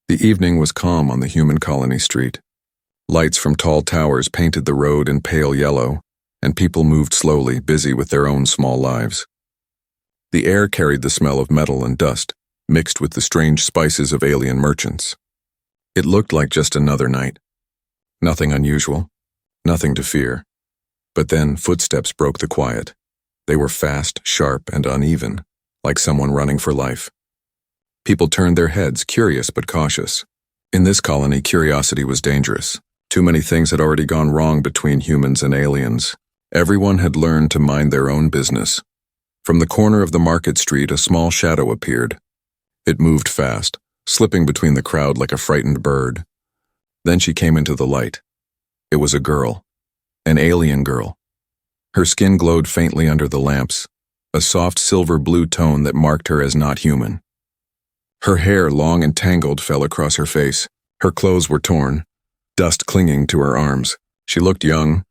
The evening was calm on the human colony street. Lights from tall towers painted the road in pale yellow, and people moved slowly, busy with their own small lives. The air carried the smell of metal and dust, mixed with the strange spices of alien merchants. It looked like just another night. Nothing unusual, nothing to fear. But then footsteps broke the quiet. They were fast, sharp, and uneven, like someone running for life. People turned their heads, curious but cautious. In this colony, curiosity was dangerous. Too many things had already gone wrong between humans and aliens. Everyone had learned to mind their own business. From the corner of the market street, a small shadow appeared. It moved fast, slipping between the crowd like a frightened bird. Then she came into the light. It was a girl, an alien girl. Her skin glowed faintly under the lamps, a soft silver-blue tone that marked her as not human. Her hair, long and tangled, fell across her face. Her clothes were torn, dust clinging to her arms. She looked young,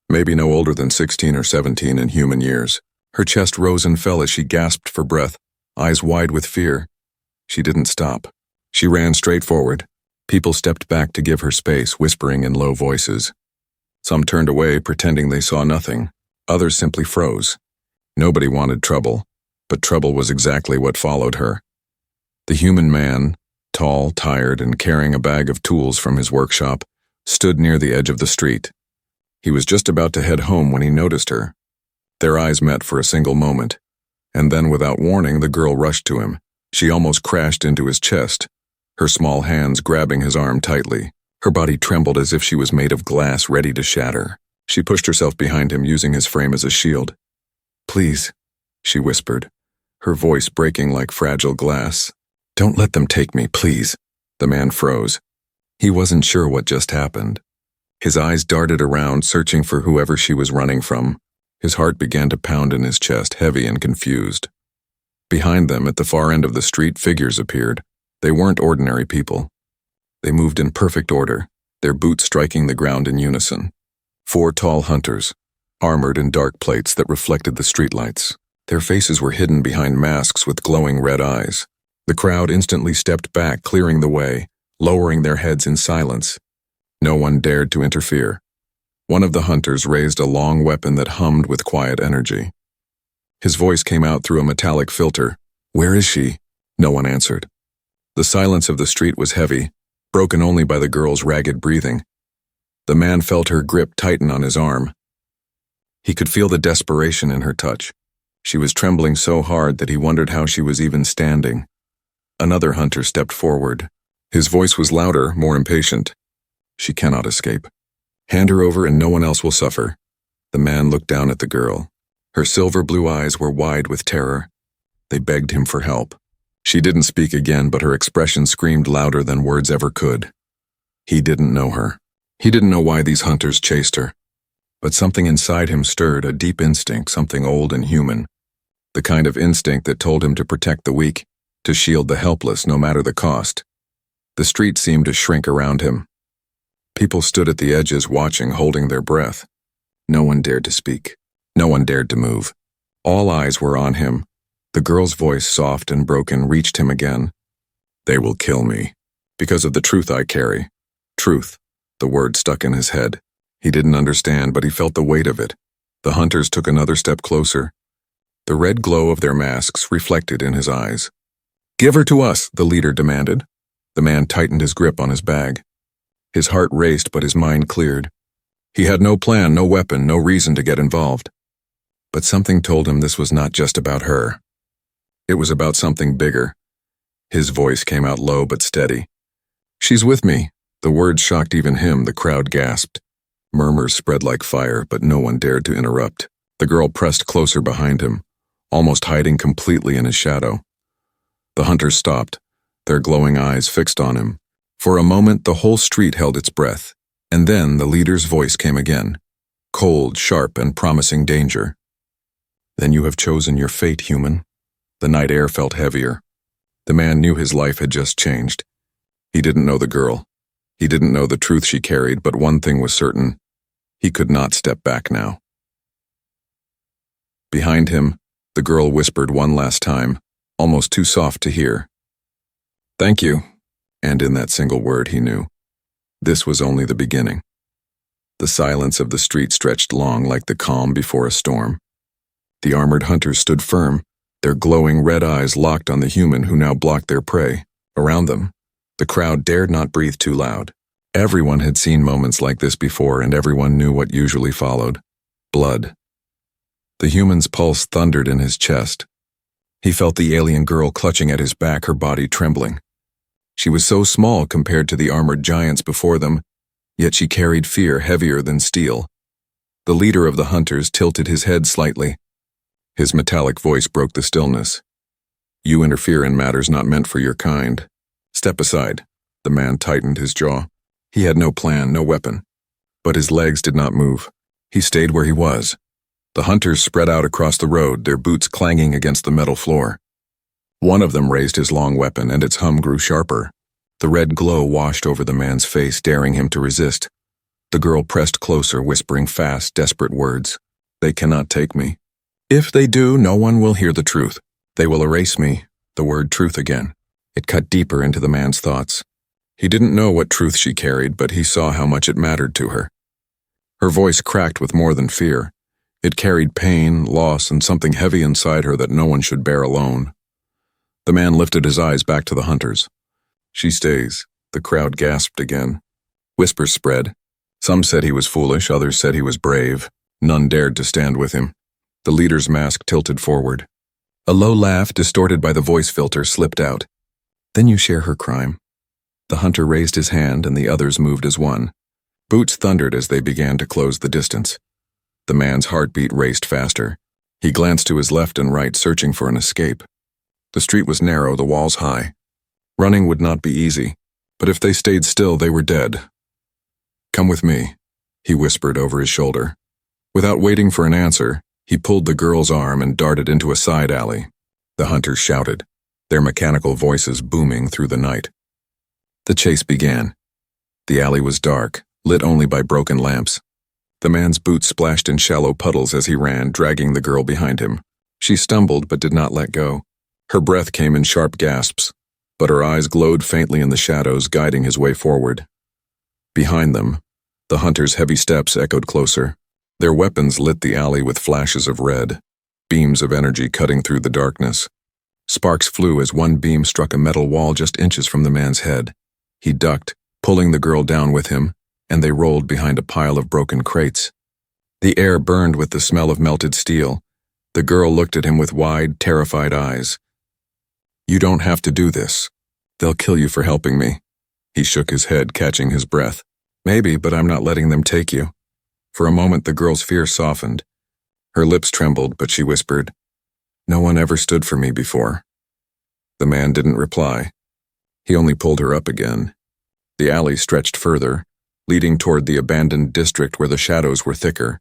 maybe no older than 16 or 17 in human years. Her chest rose and fell as she gasped for breath, eyes wide with fear. She didn't stop. She ran straight forward. People stepped back to give her space, whispering in low voices. Some turned away, pretending they saw nothing. Others simply froze. Nobody wanted trouble, but trouble was exactly what followed her. The human man, tall, tired, and carrying a bag of tools from his workshop, stood near the edge of the street. He was just about to head home when he noticed her. Their eyes met for a single moment, and then without warning, the girl rushed to him. She almost crashed into his chest, her small hands grabbing his arm tightly. Her body trembled as if she was made of glass, ready to shatter. She pushed herself behind him, using his frame as a shield. "Please," she whispered, her voice breaking like fragile glass. "Don't let them take me, please." The man froze. He wasn't sure what just happened. His eyes darted around, searching for whoever she was running from. His heart began to pound in his chest, heavy and confused. Behind them, at the far end of the street, figures appeared. They weren't ordinary people. They moved in perfect order, their boots striking the ground in unison. 4 tall hunters, armored in dark plates that reflected the streetlights. Their faces were hidden behind masks with glowing red eyes. The crowd instantly stepped back, clearing the way, lowering their heads in silence. No one dared to interfere. One of the hunters raised a long weapon that hummed with quiet energy. His voice came out through a metallic filter. "Where is she?" No one answered. The silence of the street was heavy, broken only by the girl's ragged breathing. The man felt her grip tighten on his arm. He could feel the desperation in her touch. She was trembling so hard that he wondered how she was even standing. Another hunter stepped forward. His voice was louder, more impatient. "She cannot escape. Hand her over and no one else will suffer." The man looked down at the girl. Her silver blue eyes were wide with terror. They begged him for help. She didn't speak again, but her expression screamed louder than words ever could. He didn't know her. He didn't know why these hunters chased her. But something inside him stirred, a deep instinct, something old and human. The kind of instinct that told him to protect the weak, to shield the helpless no matter the cost. The street seemed to shrink around him. People stood at the edges watching, holding their breath. No one dared to speak. No one dared to move. All eyes were on him. The girl's voice, soft and broken, reached him again. "They will kill me, because of the truth I carry." Truth. The word stuck in his head. He didn't understand, but he felt the weight of it. The hunters took another step closer. The red glow of their masks reflected in his eyes. "Give her to us," the leader demanded. The man tightened his grip on his bag. His heart raced, but his mind cleared. He had no plan, no weapon, no reason to get involved. But something told him this was not just about her. It was about something bigger. His voice came out low but steady. "She's with me." The words shocked even him. The crowd gasped. Murmurs spread like fire, but no one dared to interrupt. The girl pressed closer behind him, almost hiding completely in his shadow. The hunters stopped, their glowing eyes fixed on him. For a moment, the whole street held its breath, and then the leader's voice came again, cold, sharp, and promising danger. "Then you have chosen your fate, human." The night air felt heavier. The man knew his life had just changed. He didn't know the girl. He didn't know the truth she carried, but one thing was certain. He could not step back now. Behind him, the girl whispered one last time, almost too soft to hear. "Thank you, And in that single word he knew, this was only the beginning. The silence of the street stretched long like the calm before a storm. The armored hunters stood firm, their glowing red eyes locked on the human who now blocked their prey. Around them, the crowd dared not breathe too loud. Everyone had seen moments like this before, and everyone knew what usually followed. Blood. The human's pulse thundered in his chest. He felt the alien girl clutching at his back, her body trembling. She was so small compared to the armored giants before them, yet she carried fear heavier than steel. The leader of the hunters tilted his head slightly. His metallic voice broke the stillness. You interfere in matters not meant for your kind. Step aside. The man tightened his jaw. He had no plan, no weapon. But his legs did not move. He stayed where he was. The hunters spread out across the road, their boots clanging against the metal floor. One of them raised his long weapon, and its hum grew sharper. The red glow washed over the man's face, daring him to resist. The girl pressed closer, whispering fast, desperate words. They cannot take me. If they do, no one will hear the truth. They will erase me. The word truth again. It cut deeper into the man's thoughts. He didn't know what truth she carried, but he saw how much it mattered to her. Her voice cracked with more than fear. It carried pain, loss, and something heavy inside her that no one should bear alone. The man lifted his eyes back to the hunters. She stays. The crowd gasped again. Whispers spread. Some said he was foolish, others said he was brave. None dared to stand with him. The leader's mask tilted forward. A low laugh, distorted by the voice filter, slipped out. Then you share her crime. The hunter raised his hand, and the others moved as one. Boots thundered as they began to close the distance. The man's heartbeat raced faster. He glanced to his left and right, searching for an escape. The street was narrow, the walls high. Running would not be easy, but if they stayed still, they were dead. Come with me, he whispered over his shoulder. Without waiting for an answer, he pulled the girl's arm and darted into a side alley. The hunters shouted, their mechanical voices booming through the night. The chase began. The alley was dark, lit only by broken lamps. The man's boots splashed in shallow puddles as he ran, dragging the girl behind him. She stumbled but did not let go. Her breath came in sharp gasps, but her eyes glowed faintly in the shadows, guiding his way forward. Behind them, the hunter's heavy steps echoed closer. Their weapons lit the alley with flashes of red, beams of energy cutting through the darkness. Sparks flew as one beam struck a metal wall just inches from the man's head. He ducked, pulling the girl down with him, and they rolled behind a pile of broken crates. The air burned with the smell of melted steel. The girl looked at him with wide, terrified eyes. You don't have to do this. They'll kill you for helping me. He shook his head, catching his breath. Maybe, but I'm not letting them take you. For a moment, the girl's fear softened. Her lips trembled, but she whispered, No one ever stood for me before. The man didn't reply. He only pulled her up again. The alley stretched further, leading toward the abandoned district where the shadows were thicker.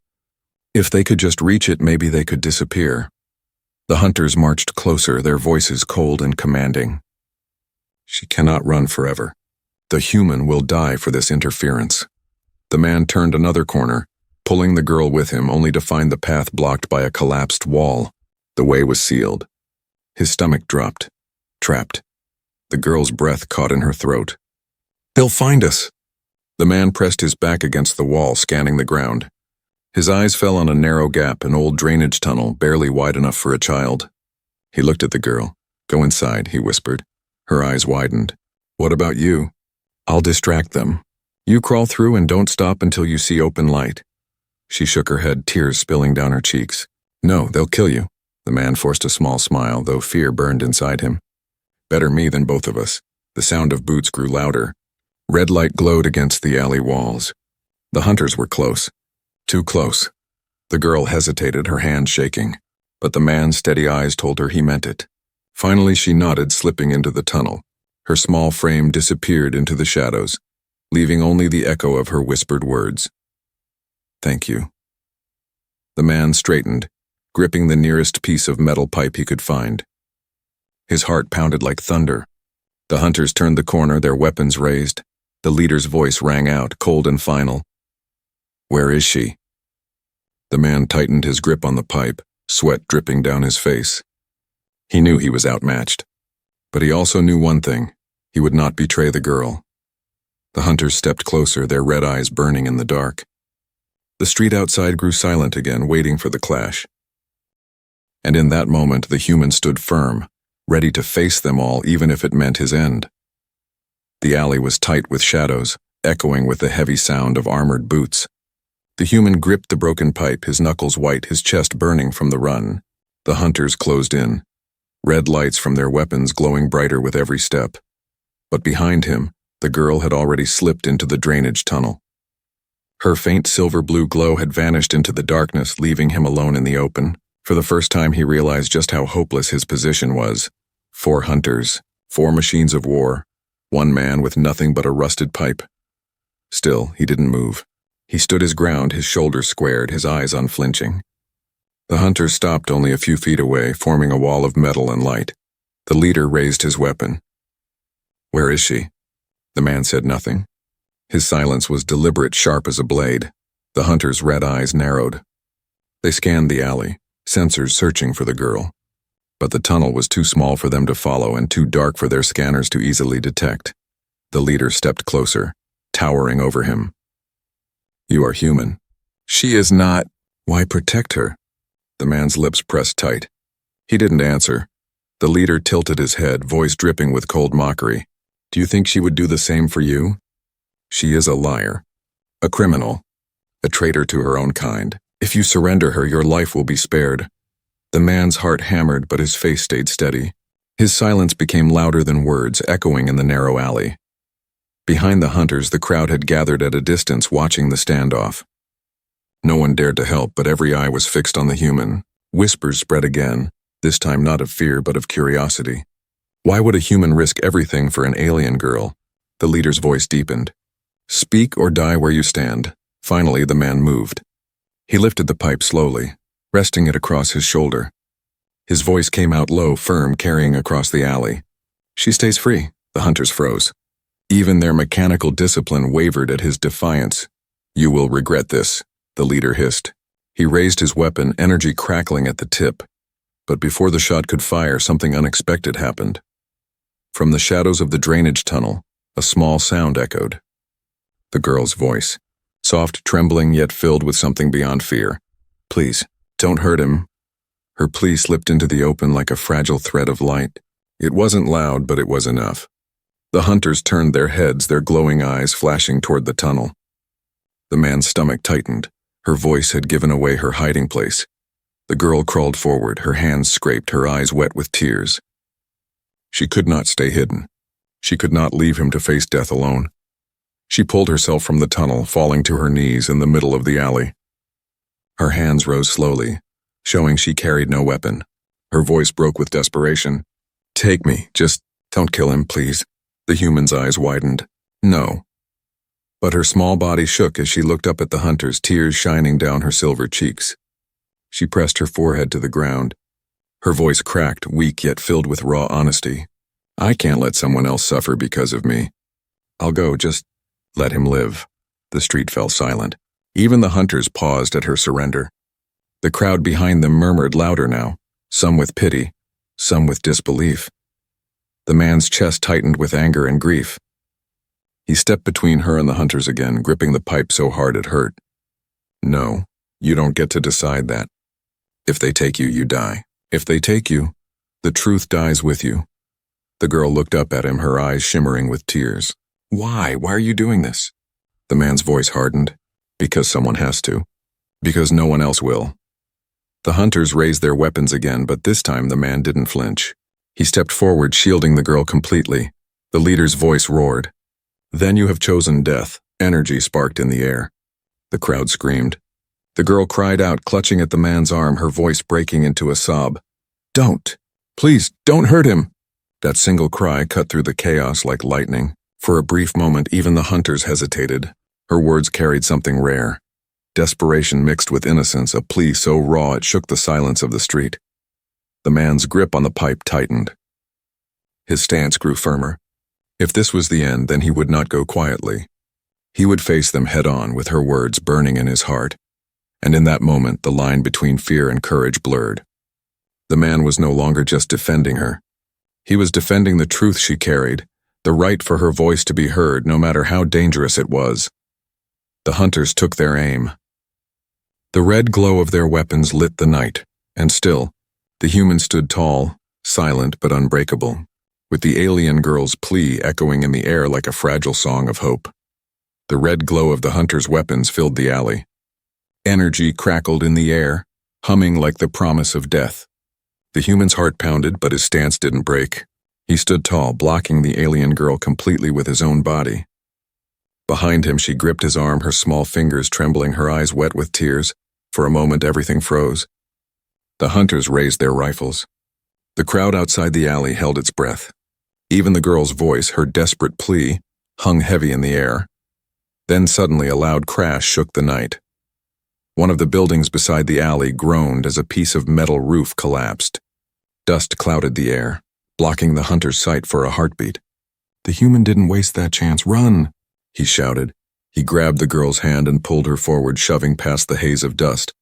If they could just reach it, maybe they could disappear. The hunters marched closer, their voices cold and commanding. She cannot run forever. The human will die for this interference. The man turned another corner, pulling the girl with him, only to find the path blocked by a collapsed wall. The way was sealed. His stomach dropped. Trapped. The girl's breath caught in her throat. They'll find us. The man pressed his back against the wall, scanning the ground. His eyes fell on a narrow gap, an old drainage tunnel, barely wide enough for a child. He looked at the girl. Go inside, he whispered. Her eyes widened. What about you? I'll distract them. You crawl through and don't stop until you see open light. She shook her head, tears spilling down her cheeks. No, they'll kill you. The man forced a small smile, though fear burned inside him. Better me than both of us. The sound of boots grew louder. Red light glowed against the alley walls. The hunters were close. Too close. The girl hesitated, her hands shaking, but the man's steady eyes told her he meant it. Finally she nodded, slipping into the tunnel. Her small frame disappeared into the shadows, leaving only the echo of her whispered words. Thank you. The man straightened, gripping the nearest piece of metal pipe he could find. His heart pounded like thunder. The hunters turned the corner, their weapons raised. The leader's voice rang out, cold and final. Where is she? The man tightened his grip on the pipe, sweat dripping down his face. He knew he was outmatched. But he also knew one thing. He would not betray the girl. The hunters stepped closer, their red eyes burning in the dark. The street outside grew silent again, waiting for the clash. And in that moment, the human stood firm, ready to face them all, even if it meant his end. The alley was tight with shadows, echoing with the heavy sound of armored boots. The human gripped the broken pipe, his knuckles white, his chest burning from the run. The hunters closed in, red lights from their weapons glowing brighter with every step. But behind him, the girl had already slipped into the drainage tunnel. Her faint silver-blue glow had vanished into the darkness, leaving him alone in the open. For the first time, he realized just how hopeless his position was. 4 hunters, 4 machines of war, 1 man with nothing but a rusted pipe. Still, he didn't move. He stood his ground, his shoulders squared, his eyes unflinching. The hunters stopped only a few feet away, forming a wall of metal and light. The leader raised his weapon. "Where is she?" The man said nothing. His silence was deliberate, sharp as a blade. The hunters' red eyes narrowed. They scanned the alley, sensors searching for the girl. But the tunnel was too small for them to follow and too dark for their scanners to easily detect. The leader stepped closer, towering over him. "You are human." "She is not." "Why protect her?" The man's lips pressed tight. He didn't answer. The leader tilted his head, voice dripping with cold mockery. "Do you think she would do the same for you? She is a liar, a criminal, a traitor to her own kind. If you surrender her, your life will be spared." The man's heart hammered, but his face stayed steady. His silence became louder than words, echoing in the narrow alley. Behind the hunters, the crowd had gathered at a distance, watching the standoff. No one dared to help, but every eye was fixed on the human. Whispers spread again, this time not of fear, but of curiosity. Why would a human risk everything for an alien girl? The leader's voice deepened. "Speak or die where you stand." Finally, the man moved. He lifted the pipe slowly, resting it across his shoulder. His voice came out low, firm, carrying across the alley. "She stays free." The hunters froze. Even their mechanical discipline wavered at his defiance. "You will regret this," the leader hissed. He raised his weapon, energy crackling at the tip. But before the shot could fire, something unexpected happened. From the shadows of the drainage tunnel, a small sound echoed. The girl's voice, soft, trembling, yet filled with something beyond fear. "Please, don't hurt him." Her plea slipped into the open like a fragile thread of light. It wasn't loud, but it was enough. The hunters turned their heads, their glowing eyes flashing toward the tunnel. The man's stomach tightened. Her voice had given away her hiding place. The girl crawled forward, her hands scraped, her eyes wet with tears. She could not stay hidden. She could not leave him to face death alone. She pulled herself from the tunnel, falling to her knees in the middle of the alley. Her hands rose slowly, showing she carried no weapon. Her voice broke with desperation. "Take me, just don't kill him, please." The human's eyes widened. "No." But her small body shook as she looked up at the hunters, tears shining down her silver cheeks. She pressed her forehead to the ground. Her voice cracked, weak yet filled with raw honesty. "I can't let someone else suffer because of me. I'll go, just let him live." The street fell silent. Even the hunters paused at her surrender. The crowd behind them murmured louder now, some with pity, some with disbelief. The man's chest tightened with anger and grief. He stepped between her and the hunters again, gripping the pipe so hard it hurt. "No, you don't get to decide that. If they take you, you die. If they take you, the truth dies with you." The girl looked up at him, her eyes shimmering with tears. Why are you doing this?" The man's voice hardened. "Because someone has to. Because no one else will." The hunters raised their weapons again, but this time the man didn't flinch. He stepped forward, shielding the girl completely. The leader's voice roared. "Then you have chosen death." Energy sparked in the air. The crowd screamed. The girl cried out, clutching at the man's arm, her voice breaking into a sob. "Don't! Please, don't hurt him!" That single cry cut through the chaos like lightning. For a brief moment, even the hunters hesitated. Her words carried something rare. Desperation mixed with innocence, a plea so raw it shook the silence of the street. The man's grip on the pipe tightened. His stance grew firmer. If this was the end, then he would not go quietly. He would face them head-on, with her words burning in his heart. And in that moment, the line between fear and courage blurred. The man was no longer just defending her. He was defending the truth she carried, the right for her voice to be heard no matter how dangerous it was. The hunters took their aim. The red glow of their weapons lit the night, and still, the human stood tall, silent but unbreakable, with the alien girl's plea echoing in the air like a fragile song of hope. The red glow of the hunters' weapons filled the alley. Energy crackled in the air, humming like the promise of death. The human's heart pounded, but his stance didn't break. He stood tall, blocking the alien girl completely with his own body. Behind him, she gripped his arm, her small fingers trembling, her eyes wet with tears. For a moment, everything froze. The hunters raised their rifles. The crowd outside the alley held its breath. Even the girl's voice, her desperate plea, hung heavy in the air. Then suddenly a loud crash shook the night. One of the buildings beside the alley groaned as a piece of metal roof collapsed. Dust clouded the air, blocking the hunter's sight for a heartbeat. The human didn't waste that chance. "Run!" he shouted. He grabbed the girl's hand and pulled her forward, shoving past the haze of dust.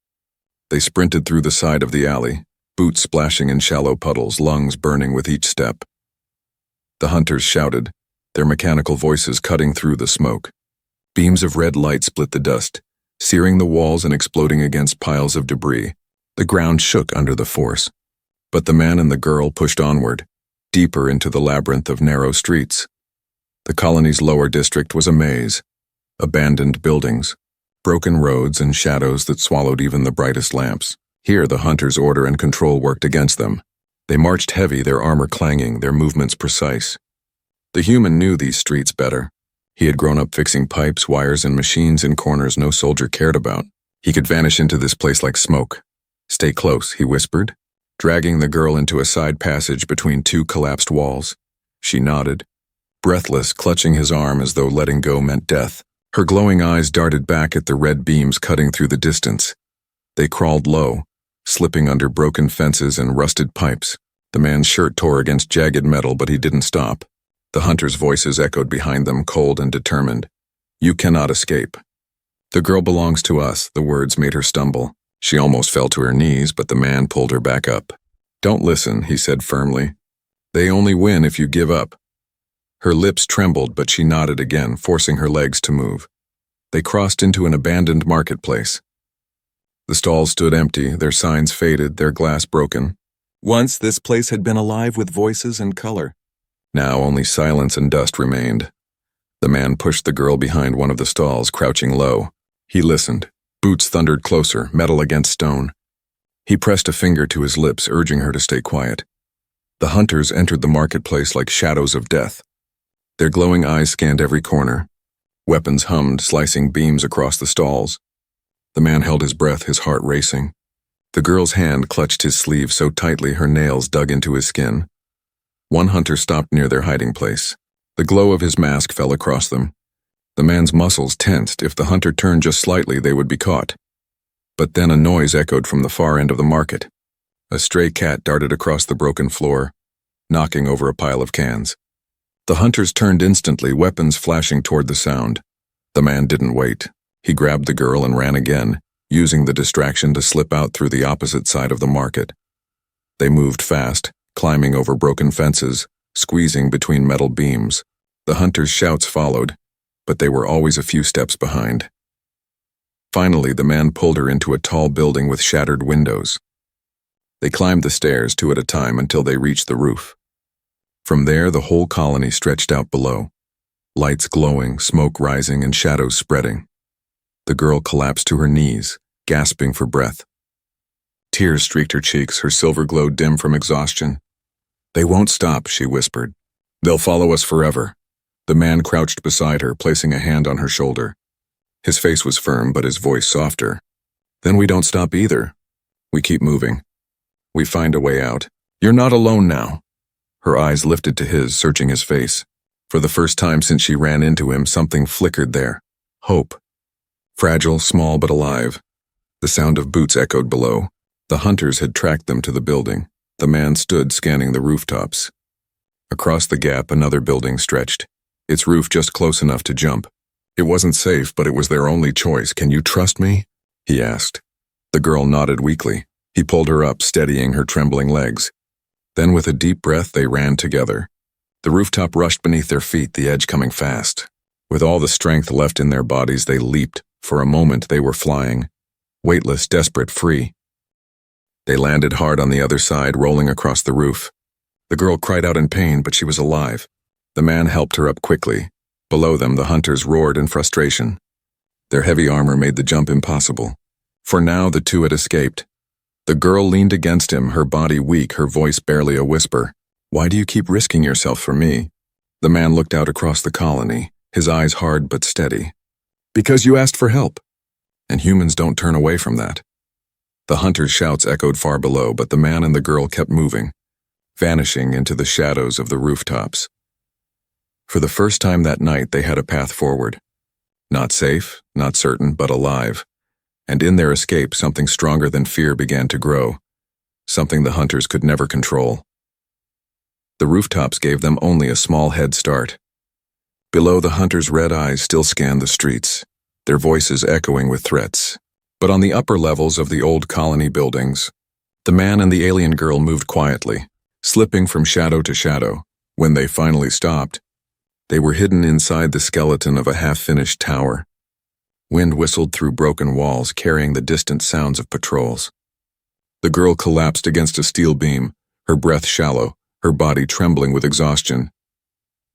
They sprinted through the side of the alley, boots splashing in shallow puddles, lungs burning with each step. The hunters shouted, their mechanical voices cutting through the smoke. Beams of red light split the dust, searing the walls and exploding against piles of debris. The ground shook under the force. But the man and the girl pushed onward, deeper into the labyrinth of narrow streets. The colony's lower district was a maze. Abandoned buildings, broken roads, and shadows that swallowed even the brightest lamps. Here the hunters' order and control worked against them. They marched heavy, their armor clanging, their movements precise. The human knew these streets better. He had grown up fixing pipes, wires, and machines in corners no soldier cared about. He could vanish into this place like smoke. "Stay close," he whispered, dragging the girl into a side passage between two collapsed walls. She nodded, breathless, clutching his arm as though letting go meant death. Her glowing eyes darted back at the red beams cutting through the distance. They crawled low, slipping under broken fences and rusted pipes. The man's shirt tore against jagged metal, but he didn't stop. The hunters' voices echoed behind them, cold and determined. "You cannot escape." "The girl belongs to us," the words made her stumble. She almost fell to her knees, but the man pulled her back up. "Don't listen," he said firmly. "They only win if you give up." Her lips trembled, but she nodded again, forcing her legs to move. They crossed into an abandoned marketplace. The stalls stood empty, their signs faded, their glass broken. Once this place had been alive with voices and color. Now only silence and dust remained. The man pushed the girl behind one of the stalls, crouching low. He listened. Boots thundered closer, metal against stone. He pressed a finger to his lips, urging her to stay quiet. The hunters entered the marketplace like shadows of death. Their glowing eyes scanned every corner. Weapons hummed, slicing beams across the stalls. The man held his breath, his heart racing. The girl's hand clutched his sleeve so tightly her nails dug into his skin. One hunter stopped near their hiding place. The glow of his mask fell across them. The man's muscles tensed. If the hunter turned just slightly, they would be caught. But then a noise echoed from the far end of the market. A stray cat darted across the broken floor, knocking over a pile of cans. The hunters turned instantly, weapons flashing toward the sound. The man didn't wait. He grabbed the girl and ran again, using the distraction to slip out through the opposite side of the market. They moved fast, climbing over broken fences, squeezing between metal beams. The hunters' shouts followed, but they were always a few steps behind. Finally, the man pulled her into a tall building with shattered windows. They climbed the stairs 2 at a time until they reached the roof. From there, the whole colony stretched out below, lights glowing, smoke rising, and shadows spreading. The girl collapsed to her knees, gasping for breath. Tears streaked her cheeks, her silver glow dim from exhaustion. "They won't stop," she whispered. "They'll follow us forever." The man crouched beside her, placing a hand on her shoulder. His face was firm, but his voice softer. "Then we don't stop either. We keep moving. We find a way out. You're not alone now." Her eyes lifted to his, searching his face. For the first time since she ran into him, something flickered there. Hope. Fragile, small, but alive. The sound of boots echoed below. The hunters had tracked them to the building. The man stood scanning the rooftops. Across the gap, another building stretched, its roof just close enough to jump. It wasn't safe, but it was their only choice. "Can you trust me?" he asked. The girl nodded weakly. He pulled her up, steadying her trembling legs. Then with a deep breath, they ran together. The rooftop rushed beneath their feet, the edge coming fast. With all the strength left in their bodies, they leaped. For a moment, they were flying. Weightless, desperate, free. They landed hard on the other side, rolling across the roof. The girl cried out in pain, but she was alive. The man helped her up quickly. Below them, the hunters roared in frustration. Their heavy armor made the jump impossible. For now, the two had escaped. The girl leaned against him, her body weak, her voice barely a whisper. "Why do you keep risking yourself for me?" The man looked out across the colony, his eyes hard but steady. "Because you asked for help. And humans don't turn away from that." The hunter's shouts echoed far below, but the man and the girl kept moving, vanishing into the shadows of the rooftops. For the first time that night, they had a path forward. Not safe, not certain, but alive. And in their escape, something stronger than fear began to grow, something the hunters could never control. The rooftops gave them only a small head start. Below, the hunters' red eyes still scanned the streets, their voices echoing with threats. But on the upper levels of the old colony buildings, the man and the alien girl moved quietly, slipping from shadow to shadow. When they finally stopped, they were hidden inside the skeleton of a half-finished tower. Wind whistled through broken walls, carrying the distant sounds of patrols. The girl collapsed against a steel beam, her breath shallow, her body trembling with exhaustion.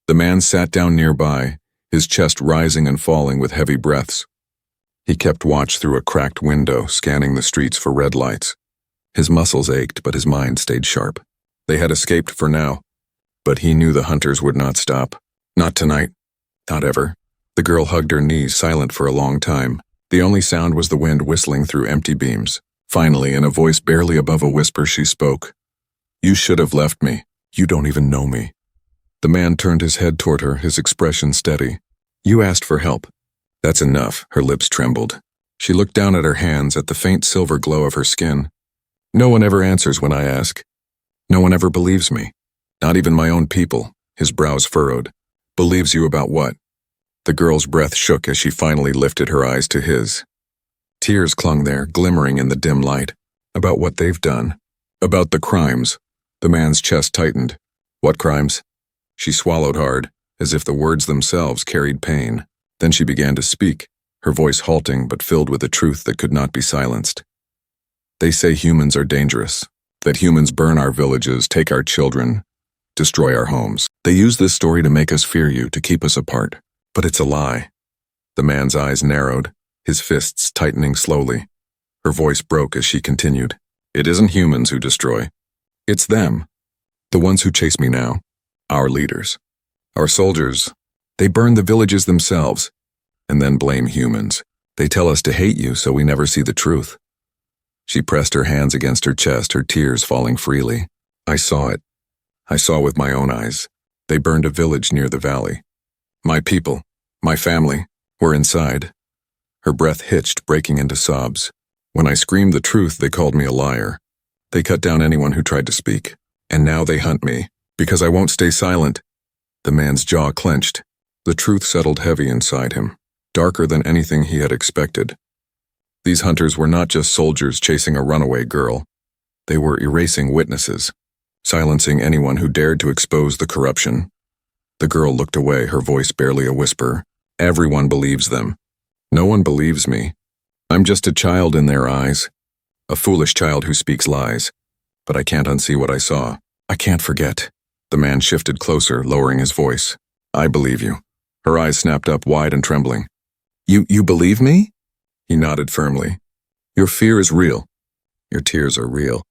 The man sat down nearby, his chest rising and falling with heavy breaths. He kept watch through a cracked window, scanning the streets for red lights. His muscles ached, but his mind stayed sharp. They had escaped for now, but he knew the hunters would not stop. Not tonight. Not ever. The girl hugged her knees, silent for a long time. The only sound was the wind whistling through empty beams. Finally, in a voice barely above a whisper, she spoke. "You should have left me. You don't even know me." The man turned his head toward her, his expression steady. "You asked for help. That's enough." Her lips trembled. She looked down at her hands, at the faint silver glow of her skin. "No one ever answers when I ask. No one ever believes me. Not even my own people." His brows furrowed. "Believes you about what?" The girl's breath shook as she finally lifted her eyes to his. Tears clung there, glimmering in the dim light. "About what they've done. About the crimes." The man's chest tightened. "What crimes?" She swallowed hard, as if the words themselves carried pain. Then she began to speak, her voice halting but filled with a truth that could not be silenced. "They say humans are dangerous, that humans burn our villages, take our children, destroy our homes. They use this story to make us fear you, to keep us apart. But it's a lie." The man's eyes narrowed, his fists tightening slowly. Her voice broke as she continued. "It isn't humans who destroy. It's them. The ones who chase me now. Our leaders. Our soldiers. They burn the villages themselves, and then blame humans. They tell us to hate you so we never see the truth." She pressed her hands against her chest, her tears falling freely. "I saw it. I saw with my own eyes. They burned a village near the valley. My people, my family, were inside." Her breath hitched, breaking into sobs. "When I screamed the truth, they called me a liar. They cut down anyone who tried to speak. And now they hunt me, because I won't stay silent." The man's jaw clenched. The truth settled heavy inside him, darker than anything he had expected. These hunters were not just soldiers chasing a runaway girl. They were erasing witnesses, silencing anyone who dared to expose the corruption. The girl looked away, her voice barely a whisper. "Everyone believes them. No one believes me. I'm just a child in their eyes. A foolish child who speaks lies. But I can't unsee what I saw. I can't forget." The man shifted closer, lowering his voice. "I believe you." Her eyes snapped up, wide and trembling. You believe me?" He nodded firmly. "Your fear is real. Your tears are real.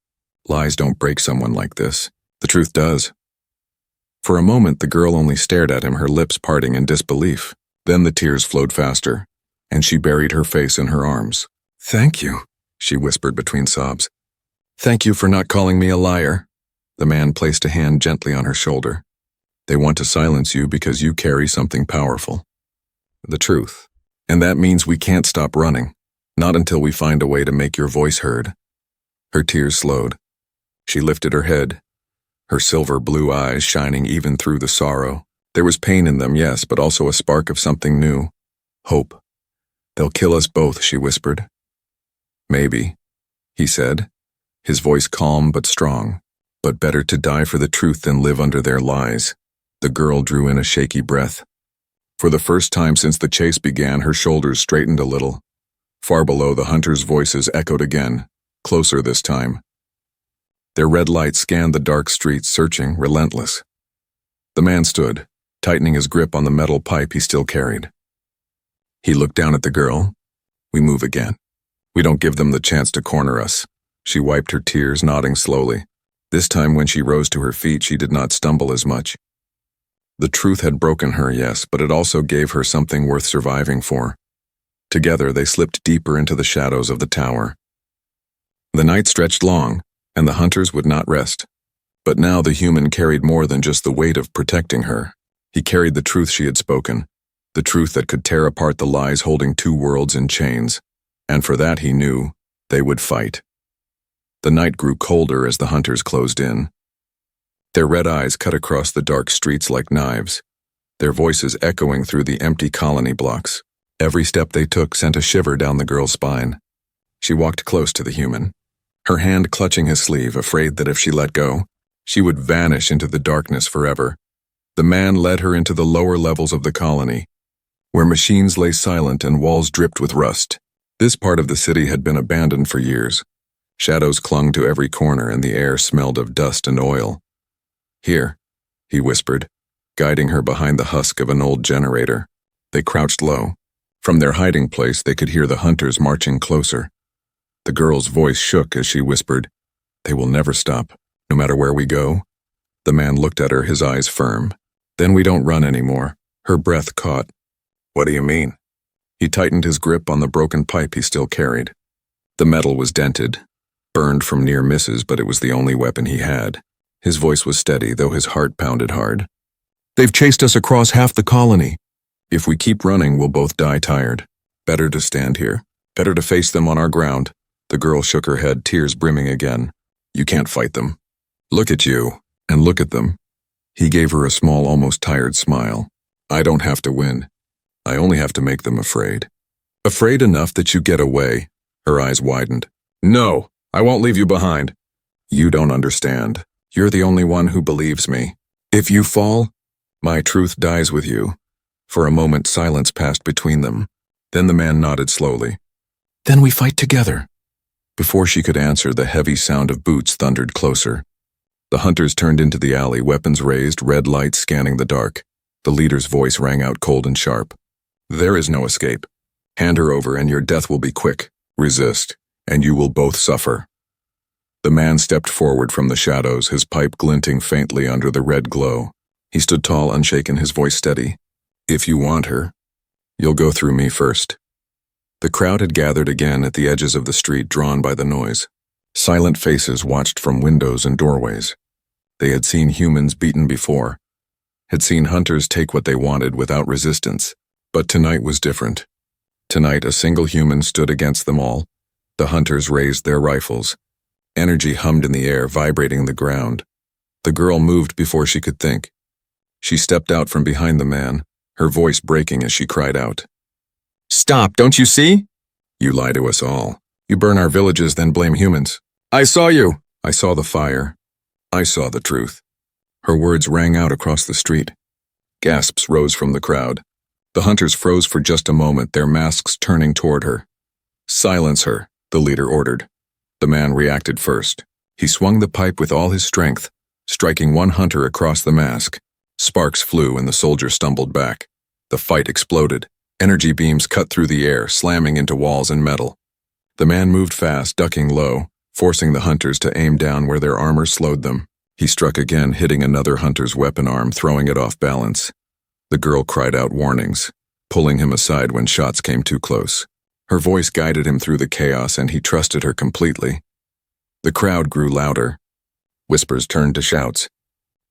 Lies don't break someone like this. The truth does." For a moment, the girl only stared at him, her lips parting in disbelief. Then the tears flowed faster, and she buried her face in her arms. "Thank you," she whispered between sobs. "Thank you for not calling me a liar." The man placed a hand gently on her shoulder. "They want to silence you because you carry something powerful. The truth. And that means we can't stop running. Not until we find a way to make your voice heard." Her tears slowed. She lifted her head, her silver blue eyes shining even through the sorrow. There was pain in them, yes, but also a spark of something new. Hope. "They'll kill us both," she whispered. "Maybe," he said, his voice calm but strong. "But better to die for the truth than live under their lies." The girl drew in a shaky breath. For the first time since the chase began, her shoulders straightened a little. Far below, the hunters' voices echoed again, closer this time. Their red lights scanned the dark streets, searching, relentless. The man stood, tightening his grip on the metal pipe he still carried. He looked down at the girl. We move again. We don't give them the chance to corner us. She wiped her tears, nodding slowly. This time when she rose to her feet, she did not stumble as much. The truth had broken her, yes, but it also gave her something worth surviving for. Together they slipped deeper into the shadows of the tower. The night stretched long, and the hunters would not rest. But now the human carried more than just the weight of protecting her. He carried the truth she had spoken, the truth that could tear apart the lies holding two worlds in chains. And for that, he knew, they would fight. The night grew colder as the hunters closed in. Their red eyes cut across the dark streets like knives, their voices echoing through the empty colony blocks. Every step they took sent a shiver down the girl's spine. She walked close to the human, her hand clutching his sleeve, afraid that if she let go, she would vanish into the darkness forever. The man led her into the lower levels of the colony, where machines lay silent and walls dripped with rust. This part of the city had been abandoned for years. Shadows clung to every corner and the air smelled of dust and oil. Here, he whispered, guiding her behind the husk of an old generator. They crouched low. From their hiding place, they could hear the hunters marching closer. The girl's voice shook as she whispered, "They will never stop, no matter where we go." The man looked at her, his eyes firm. "Then we don't run anymore." Her breath caught. "What do you mean?" He tightened his grip on the broken pipe he still carried. The metal was dented, burned from near misses, but it was the only weapon he had. His voice was steady, though his heart pounded hard. "They've chased us across half the colony. If we keep running, we'll both die tired. Better to stand here. Better to face them on our ground." The girl shook her head, tears brimming again. "You can't fight them. Look at you, and look at them." He gave her a small, almost tired smile. "I don't have to win. I only have to make them afraid." "Afraid enough that you get away." Her eyes widened. "No, I won't leave you behind." "You don't understand. You're the only one who believes me. If you fall, my truth dies with you." For a moment, silence passed between them. Then the man nodded slowly. "Then we fight together." Before she could answer, the heavy sound of boots thundered closer. The hunters turned into the alley, weapons raised, red lights scanning the dark. The leader's voice rang out cold and sharp. "There is no escape. Hand her over and your death will be quick. Resist, and you will both suffer." The man stepped forward from the shadows, his pipe glinting faintly under the red glow. He stood tall, unshaken, his voice steady. "If you want her, you'll go through me first." The crowd had gathered again at the edges of the street, drawn by the noise. Silent faces watched from windows and doorways. They had seen humans beaten before, had seen hunters take what they wanted without resistance. But tonight was different. Tonight, a single human stood against them all. The hunters raised their rifles. Energy hummed in the air, vibrating the ground. The girl moved before she could think. She stepped out from behind the man, her voice breaking as she cried out. "Stop, don't you see? You lie to us all. You burn our villages, then blame humans. I saw you. I saw the fire. I saw the truth." Her words rang out across the street. Gasps rose from the crowd. The hunters froze for just a moment, their masks turning toward her. "Silence her," the leader ordered. The man reacted first. He swung the pipe with all his strength, striking one hunter across the mask. Sparks flew and the soldier stumbled back. The fight exploded. Energy beams cut through the air, slamming into walls and metal. The man moved fast, ducking low, forcing the hunters to aim down where their armor slowed them. He struck again, hitting another hunter's weapon arm, throwing it off balance. The girl cried out warnings, pulling him aside when shots came too close. Her voice guided him through the chaos, and he trusted her completely. The crowd grew louder. Whispers turned to shouts.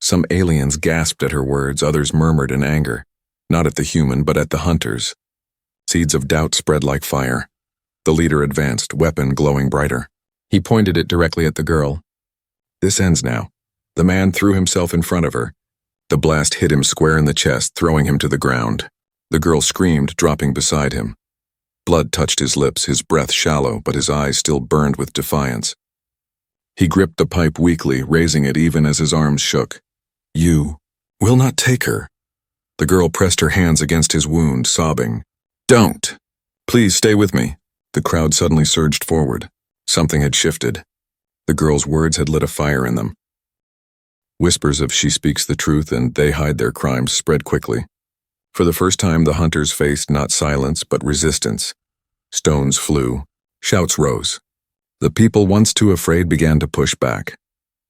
Some aliens gasped at her words, others murmured in anger, not at the human, but at the hunters. Seeds of doubt spread like fire. The leader advanced, weapon glowing brighter. He pointed it directly at the girl. "This ends now." The man threw himself in front of her. The blast hit him square in the chest, throwing him to the ground. The girl screamed, dropping beside him. Blood touched his lips, his breath shallow, but his eyes still burned with defiance. He gripped the pipe weakly, raising it even as his arms shook. "You Will not take her. The girl pressed her hands against his wound, sobbing. Don't! Please stay with me. The crowd suddenly surged forward. Something had shifted. The girl's words had lit a fire in them. Whispers of she speaks the truth and they hide their crimes spread quickly. For the first time, the hunters faced not silence but resistance. Stones flew. Shouts rose. The people once too afraid began to push back.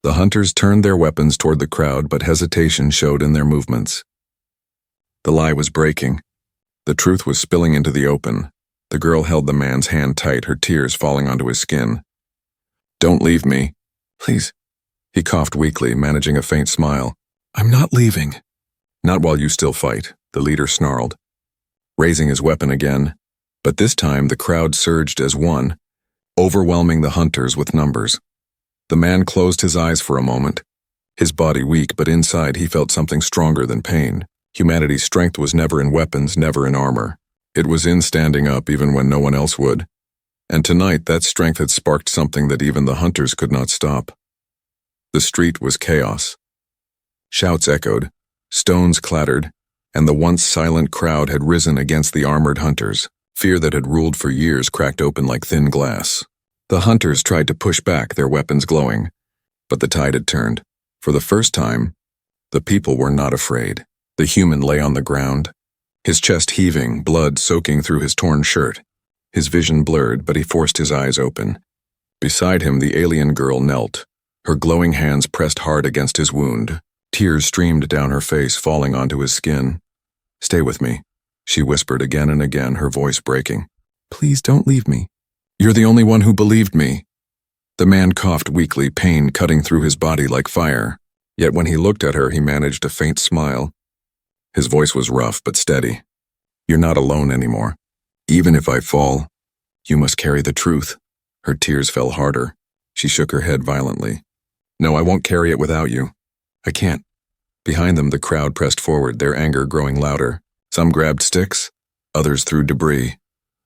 The hunters turned their weapons toward the crowd, but hesitation showed in their movements. The lie was breaking. The truth was spilling into the open. The girl held the man's hand tight, her tears falling onto his skin. Don't leave me. Please. He coughed weakly, managing a faint smile. I'm not leaving. Not while you still fight, the leader snarled, raising his weapon again. But this time the crowd surged as one, overwhelming the hunters with numbers. The man closed his eyes for a moment, his body weak, but inside he felt something stronger than pain. Humanity's strength was never in weapons, never in armor. It was in standing up even when no one else would. And tonight that strength had sparked something that even the hunters could not stop. The street was chaos. Shouts echoed, stones clattered, and the once silent crowd had risen against the armored hunters. Fear that had ruled for years cracked open like thin glass. The hunters tried to push back, their weapons glowing, but the tide had turned. For the first time, the people were not afraid. The human lay on the ground, his chest heaving, blood soaking through his torn shirt. His vision blurred, but he forced his eyes open. Beside him, the alien girl knelt, her glowing hands pressed hard against his wound. Tears streamed down her face, falling onto his skin. Stay with me, she whispered again and again, her voice breaking. Please don't leave me. You're the only one who believed me. The man coughed weakly, pain cutting through his body like fire. Yet when he looked at her, he managed a faint smile. His voice was rough but steady. You're not alone anymore. Even if I fall, you must carry the truth. Her tears fell harder. She shook her head violently. No, I won't carry it without you. I can't. Behind them, the crowd pressed forward, their anger growing louder. Some grabbed sticks, others threw debris,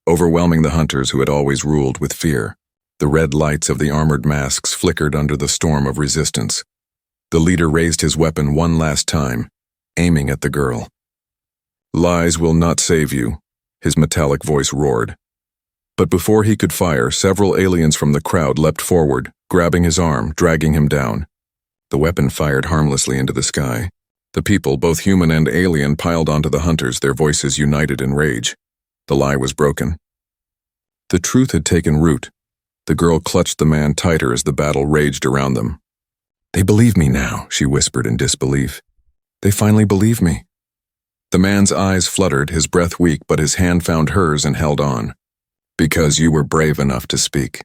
overwhelming the hunters who had always ruled with fear. The red lights of the armored masks flickered under the storm of resistance. The leader raised his weapon one last time, aiming at the girl. Lies will not save you, his metallic voice roared. But before he could fire, several aliens from the crowd leapt forward, grabbing his arm, dragging him down. The weapon fired harmlessly into the sky. The people, both human and alien, piled onto the hunters, their voices united in rage. The lie was broken. The truth had taken root. The girl clutched the man tighter as the battle raged around them. They believe me now, she whispered in disbelief. They finally believe me. The man's eyes fluttered, his breath weak, but his hand found hers and held on. Because you were brave enough to speak.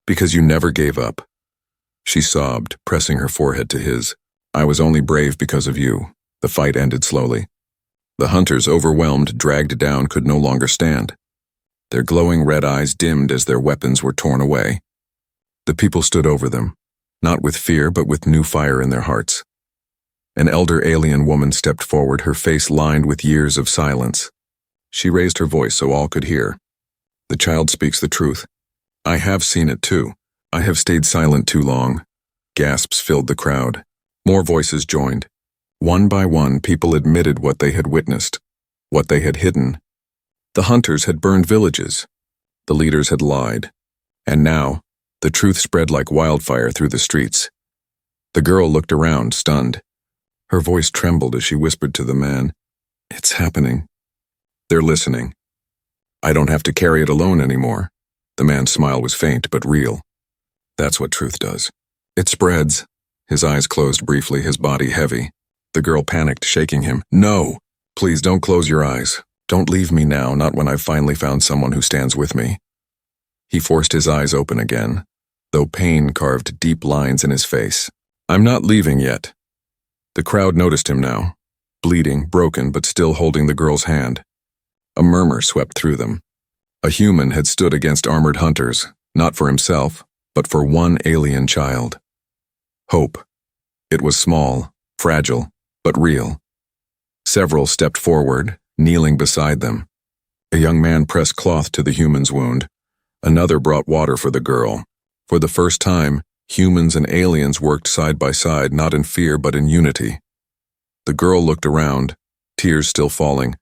Because you never gave up. She sobbed, pressing her forehead to his. I was only brave because of you. The fight ended slowly. The hunters, overwhelmed, dragged down, could no longer stand. Their glowing red eyes dimmed as their weapons were torn away. The people stood over them, not with fear but with new fire in their hearts. An elder alien woman stepped forward, her face lined with years of silence. She raised her voice so all could hear. The child speaks the truth. I have seen it too. I have stayed silent too long. Gasps filled the crowd. More voices joined. One by one, people admitted what they had witnessed, what they had hidden. The hunters had burned villages. The leaders had lied. And now, the truth spread like wildfire through the streets. The girl looked around, stunned. Her voice trembled as she whispered to the man, It's happening. They're listening. I don't have to carry it alone anymore. The man's smile was faint but real. That's what truth does. It spreads. His eyes closed briefly, his body heavy. The girl panicked, shaking him. No! Please don't close your eyes. Don't leave me now, not when I've finally found someone who stands with me. He forced his eyes open again, though pain carved deep lines in his face. I'm not leaving yet. The crowd noticed him now, bleeding, broken, but still holding the girl's hand. A murmur swept through them. A human had stood against armored hunters, not for himself, but for one alien child. Hope. It was small, fragile, but real. Several stepped forward, kneeling beside them. A young man pressed cloth to the human's wound. Another brought water for the girl. For the first time, humans and aliens worked side by side, not in fear but in unity. The girl looked around, tears still falling,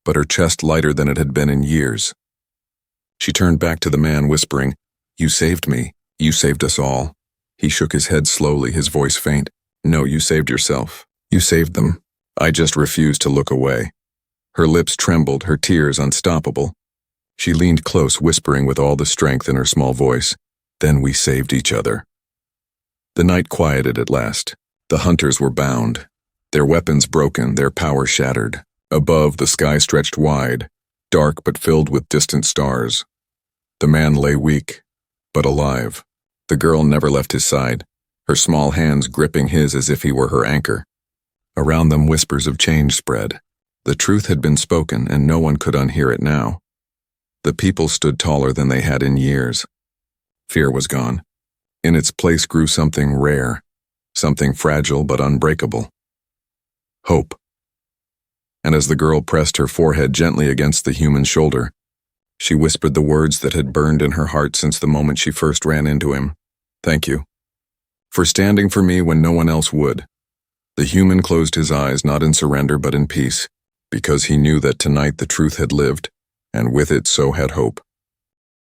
but her chest lighter than it had been in years. She turned back to the man, whispering, "You saved me. You saved us all." He shook his head slowly, his voice faint. "No, you saved yourself. You saved them. I just refused to look away." Her lips trembled, her tears unstoppable. She leaned close, whispering with all the strength in her small voice, "Then we saved each other." The night quieted at last. The hunters were bound, their weapons broken, their power shattered. Above, the sky stretched wide, dark but filled with distant stars. The man lay weak, but alive. The girl never left his side, her small hands gripping his as if he were her anchor. Around them, whispers of change spread. The truth had been spoken, and no one could unhear it now. The people stood taller than they had in years. Fear was gone. In its place grew something rare, something fragile but unbreakable. Hope. And as the girl pressed her forehead gently against the human shoulder, she whispered the words that had burned in her heart since the moment she first ran into him. "Thank you. For standing for me when no one else would." The human closed his eyes, not in surrender but in peace, because he knew that tonight the truth had lived, and with it so had hope.